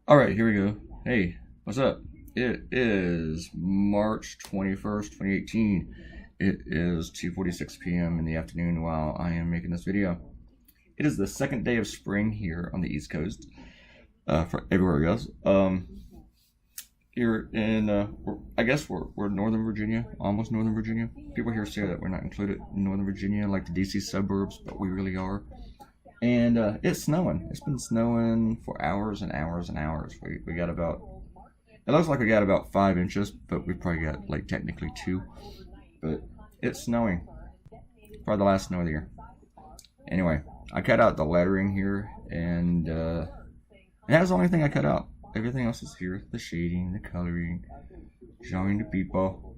Alright, here we go. Hey, what's up? It is March 21st, 2018. It is 2:46 p.m. in the afternoon while I am making this video. It is the second day of spring here on the East Coast, for everywhere else. Here in, I guess we're Northern Virginia, almost Northern Virginia. People here say that we're not included in Northern Virginia, like the DC suburbs, but we really are. And it's snowing. It's been snowing for hours and hours and hours. We got about, it looks like we got about 5 inches, but we probably got like technically 2. But it's snowing. Probably the last snow of the year. Anyway, I cut out the lettering here, and that's the only thing I cut out. Everything else is here. The shading, the coloring, showing the people.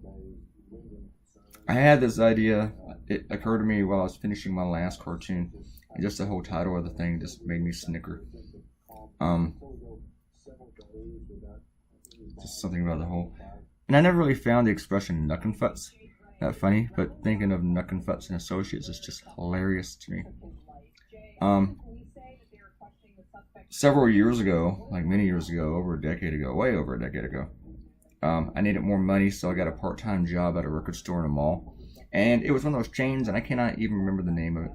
I had this idea. It occurred to me while I was finishing my last cartoon. And just the whole title of the thing just made me snicker. Just something about the whole. And I never really found the expression Nucken Futz that funny, but thinking of Nucken Futz and Associates is just hilarious to me. Several years ago, like many years ago, over a decade ago, way over a decade ago, I needed more money, so I got a part-time job at a record store in a mall. And it was one of those chains, and I cannot even remember the name of it.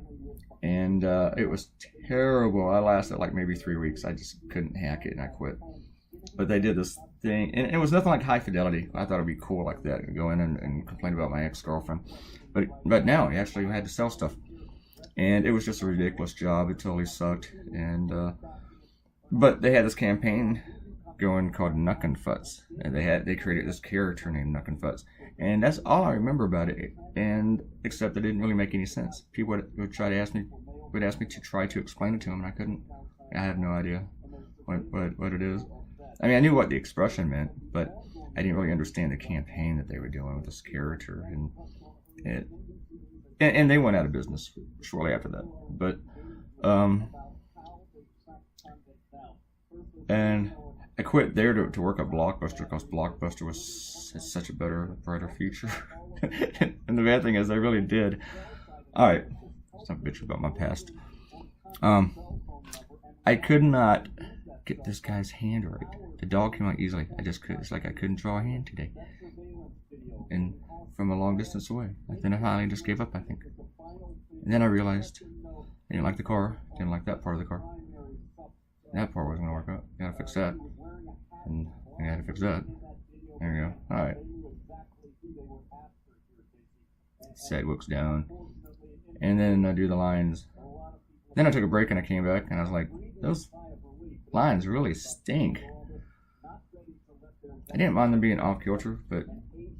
And it was terrible. I lasted like maybe 3 weeks. I just couldn't hack it, and I quit. But they did this thing, and it was nothing like High Fidelity. I thought it'd be cool like that, go in and complain about my ex-girlfriend. But no, you actually had to sell stuff. And it was just a ridiculous job. It totally sucked. And but they had this campaign going called Nucken Futz, and they created this character named Nucken Futz, and that's all I remember about it. And except it didn't really make any sense. People would ask me to try to explain it to them, and I couldn't. I have no idea what it is. I mean, I knew what the expression meant, but I didn't really understand the campaign that they were doing with this character, and they went out of business shortly after that. But and I quit there to work at Blockbuster because Blockbuster has such a brighter future. And the bad thing is, they really did. Alright, some bitch about my past. I could not get this guy's hand right. The dog came out easily. I just could. It's like I couldn't draw a hand today. And from a long distance away. Then I finally just gave up, I think. And then I realized I didn't like the car. Didn't like that part of the car. That part wasn't going to work out. Gotta fix that. And I gotta fix that. There we go. Alright. Set looks down. And then I do the lines. Then I took a break and I came back and I was like, those lines really stink. I didn't mind them being off kilter, but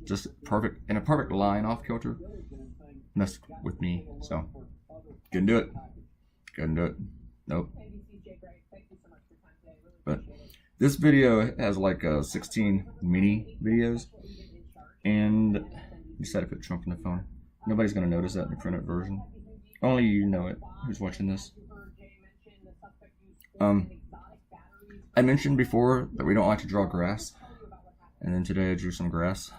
just perfect, in a perfect line off kilter messed with me. So couldn't do it. Nope. But this video has like 16 mini videos, and I decided to put Trump in the phone. Nobody's gonna notice that in the printed version. Only you know it, who's watching this. I mentioned before that we don't like to draw grass, and then today I drew some grass.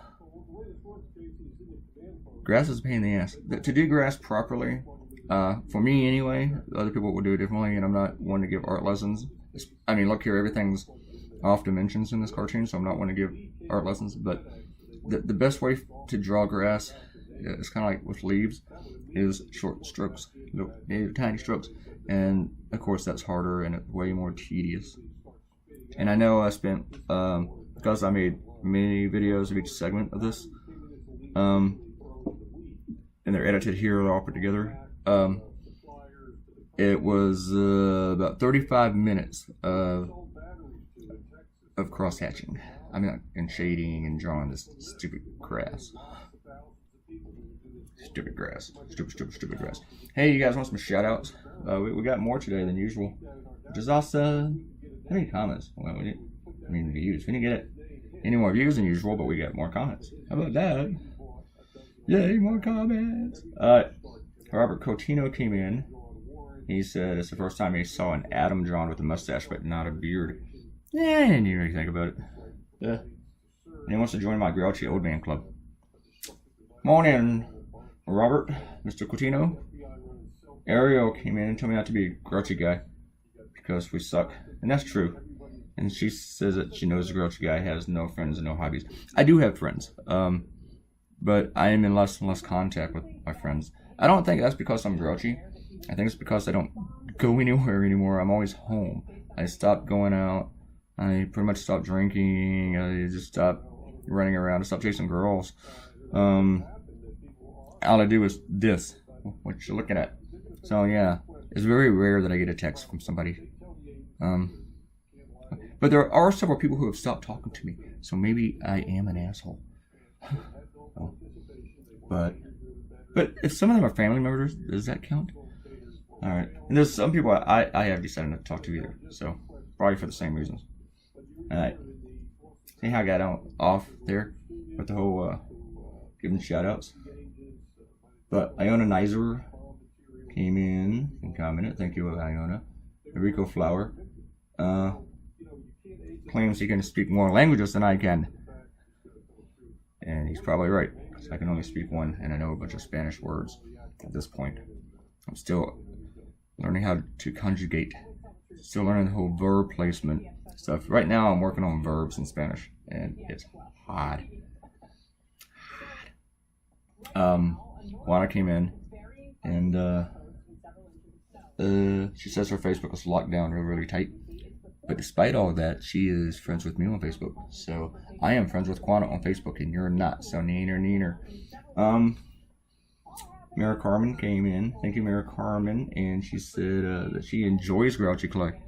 Grass is a pain in the ass. To do grass properly, for me anyway, other people will do it differently, and I'm not one to give art lessons. I mean, look here, everything's off dimensions in this cartoon, so I'm not one to give art lessons, but the best way to draw grass, it's kind of like with leaves, is short strokes, little tiny strokes. And of course that's harder and way more tedious. And I know I spent, because I made many videos of each segment of this, and they're edited here, they're all put together, it was about 35 minutes of cross-hatching. I mean, and shading and drawing this stupid grass. Stupid grass. Stupid grass. Hey, you guys want some shout-outs? We got more today than usual, which is awesome. How many comments? Well, views. We didn't get any more views than usual, but we got more comments. How about that? Yay, more comments. Robert Cotino came in. He said it's the first time he saw an Adam drawn with a mustache, but not a beard. Yeah, I didn't really think about it. And he wants to join my grouchy old man club. Morning, Robert, Mr. Cotino. Ariel came in and told me not to be a grouchy guy because we suck and that's true. And she says that she knows the grouchy guy has no friends and no hobbies. I do have friends, but I am in less and less contact with my friends. I don't think that's because I'm grouchy. I think it's because I don't go anywhere anymore. I'm always home. I stopped going out. I pretty much stopped drinking. I just stopped running around. I stopped chasing girls. All I do is this, what you're looking at. So yeah, it's very rare that I get a text from somebody. But there are several people who have stopped talking to me. So maybe I am an asshole. Oh. But if some of them are family members, does that count? All right. And there's some people I have decided not to talk to either. So probably for the same reasons. All right. See how I got off there with the whole giving shout outs. But Iona Nizer came in and commented. Thank you, Iona. Rico Flower claims he can speak more languages than I can. And he's probably right, because I can only speak one, and I know a bunch of Spanish words at this point. I'm still learning how to conjugate. Still learning the whole verb placement stuff. Right now I'm working on verbs in Spanish, and it's hard. Juana came in, and she says her Facebook is locked down really tight. But despite all of that, she is friends with me on Facebook. So I am friends with Quana on Facebook, and you're not. So neener. Mara Carmen came in. Thank you, Mara Carmen. And she said that she enjoys Grouchy Clay.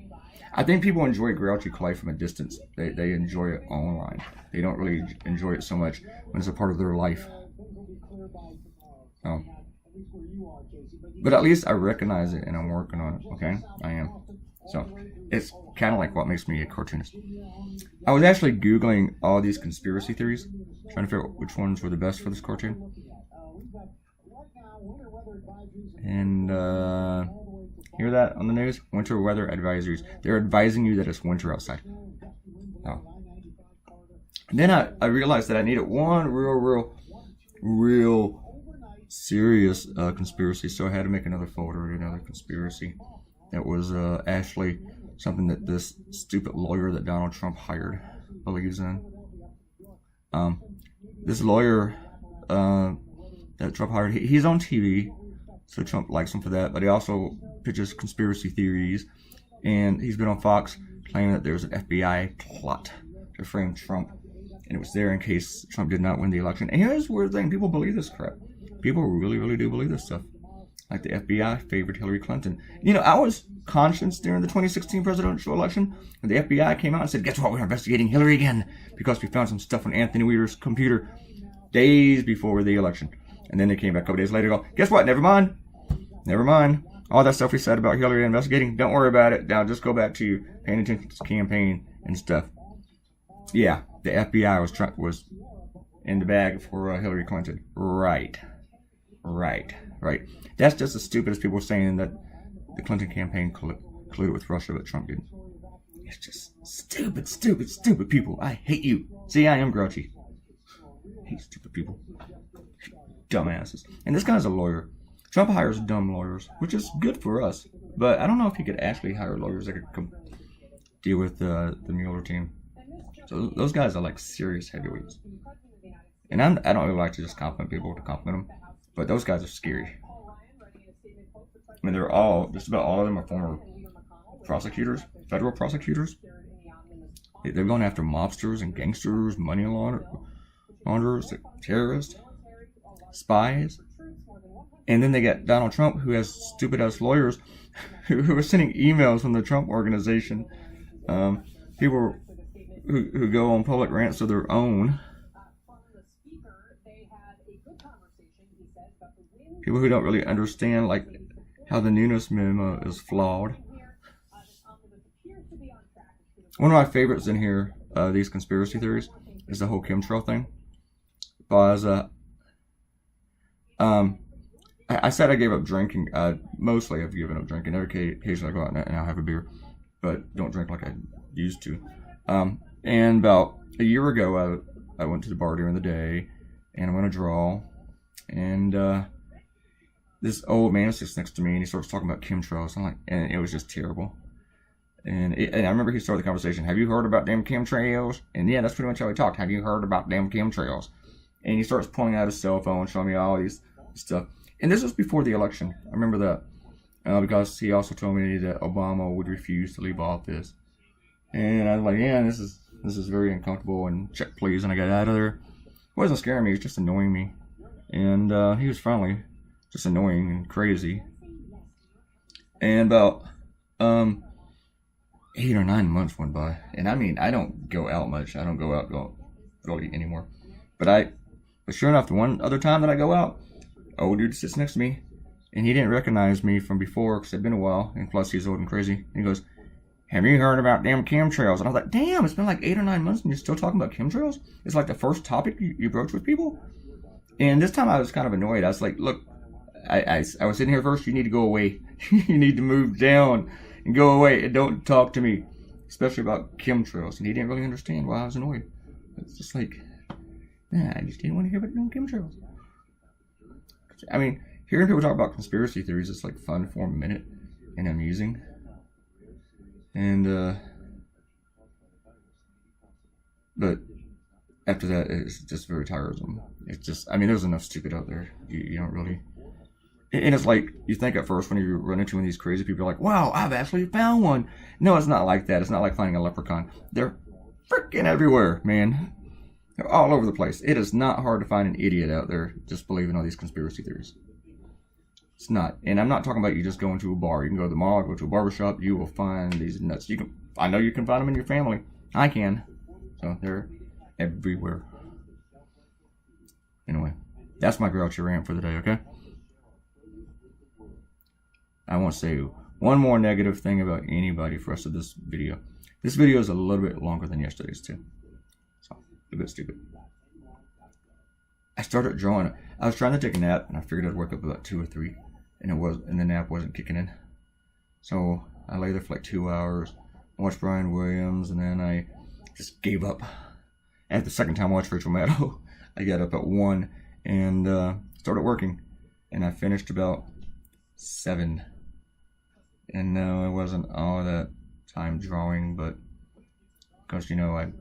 I think people enjoy Grouchy Clay from a distance. They enjoy it online. They don't really enjoy it so much when it's a part of their life. But at least I recognize it, and I'm working on it, okay? I am. So it's kind of like what makes me a cartoonist. I was actually Googling all these conspiracy theories, trying to figure out which ones were the best for this cartoon. And hear that on the news? Winter weather advisories. They're advising you that it's winter outside. Oh. And then I realized that I needed one real serious conspiracy, so I had to make another folder, another conspiracy. That was actually something that this stupid lawyer that Donald Trump hired believes in. This lawyer that Trump hired, he's on TV, so Trump likes him for that, but he also pitches conspiracy theories, and he's been on Fox claiming that there's an FBI plot to frame Trump, and it was there in case Trump did not win the election. And here's the weird thing, people believe this crap. People really do believe this stuff. Like the FBI favored Hillary Clinton. You know, I was conscious during the 2016 presidential election when the FBI came out and said, guess what, we're investigating Hillary again because we found some stuff on Anthony Weir's computer days before the election. And then they came back a couple days later and go, guess what, never mind. All that stuff we said about Hillary investigating, don't worry about it. Now just go back to paying attention to the campaign and stuff. Yeah, the FBI was in the bag for Hillary Clinton. Right. That's just as stupid as people saying that the Clinton campaign colluded with Russia, but Trump didn't. It's just stupid people. I hate you. See, I am grouchy. I hate stupid people. Dumbasses. And this guy's a lawyer. Trump hires dumb lawyers, which is good for us. But I don't know if he could actually hire lawyers that could deal with the Mueller team. So those guys are like serious heavyweights. And I don't really like to just compliment people to compliment them. But those guys are scary. I mean, just about all of them are former prosecutors, federal prosecutors. They're going after mobsters and gangsters, money launderers, terrorists, spies. And then they got Donald Trump, who has stupid-ass lawyers who are sending emails from the Trump organization. People who go on public rants of their own. People who don't really understand, like, how the Nunes memo is flawed. One of my favorites in here, these conspiracy theories, is the whole chemtrail thing. Because, I said I gave up drinking. Mostly I've given up drinking. Occasionally I go out and I'll have a beer. But don't drink like I used to. And about a year ago, I went to the bar during the day. And I went to draw. And, this old man sits next to me and he starts talking about chemtrails. And it was just terrible. And I remember he started the conversation, have you heard about damn chemtrails? And yeah, that's pretty much how he talked. Have you heard about damn chemtrails? And he starts pulling out his cell phone, showing me all these stuff. And this was before the election. I remember that. Because he also told me that Obama would refuse to leave office. And I was like, yeah, this is very uncomfortable, and check please. And I got out of there. It wasn't scaring me, it was just annoying me. And he was friendly, just annoying and crazy. And about 8 or 9 months went by. And I mean, I don't go out much. I don't go out really anymore. But sure enough, the one other time that I go out, old dude sits next to me. And he didn't recognize me from before because it'd been a while. And plus, he's old and crazy. And he goes, have you heard about damn chemtrails? And I was like, damn, it's been like 8 or 9 months and you're still talking about chemtrails? It's like the first topic you broach with people? And this time I was kind of annoyed. I was like, look, I was sitting here first. You need to go away. You need to move down and go away and don't talk to me, especially about chemtrails. And he didn't really understand why I was annoyed. It's just like, nah, I just didn't want to hear about no chemtrails. I mean, hearing people talk about conspiracy theories is like fun for a minute and amusing. And, but after that, it's just very tiresome. It's just, I mean, there's enough stupid out there. You don't really. And it's like, you think at first when you run into one of these crazy people, you're like, wow, I've actually found one. No, it's not like that. It's not like finding a leprechaun. They're freaking everywhere, man. They're all over the place. It is not hard to find an idiot out there just believing all these conspiracy theories. It's not. And I'm not talking about you just going to a bar. You can go to the mall, go to a barbershop. You will find these nuts. I know you can find them in your family. I can. So they're everywhere. Anyway, that's my grouchy rant for the day, okay? I won't say one more negative thing about anybody for the rest of this video. This video is a little bit longer than yesterday's too. So, a bit stupid. I started drawing. I was trying to take a nap, and I figured I'd wake up about 2 or 3, and the nap wasn't kicking in. So I lay there for like 2 hours, watched Brian Williams, and then I just gave up. After the second time I watched Rachel Maddow, I got up at 1 and started working, and I finished about 7. And no, it wasn't all that time drawing, but because I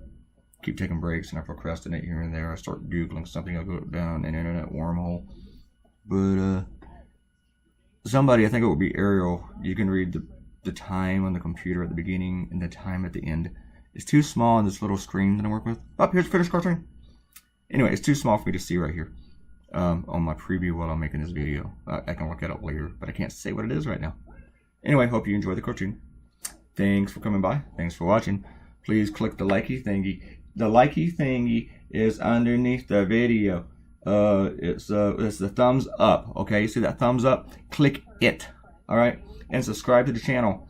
keep taking breaks and I procrastinate here and there. I start Googling something, I'll go down an internet wormhole. But somebody, I think it would be Ariel, you can read the time on the computer at the beginning and the time at the end. It's too small on this little screen that I work with. Oh, here's finished cartoon. Anyway, it's too small for me to see right here on my preview while I'm making this video. I can look it up later, but I can't say what it is right now. Anyway, hope you enjoy the cartoon. Thanks for coming by. Thanks for watching. Please click the likey thingy. The likey thingy is underneath the video. It's the thumbs up. Okay, you see that thumbs up? Click it. All right, and subscribe to the channel.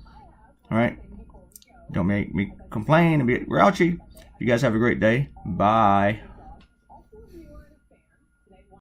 All right. Don't make me complain and be grouchy. You guys have a great day. Bye.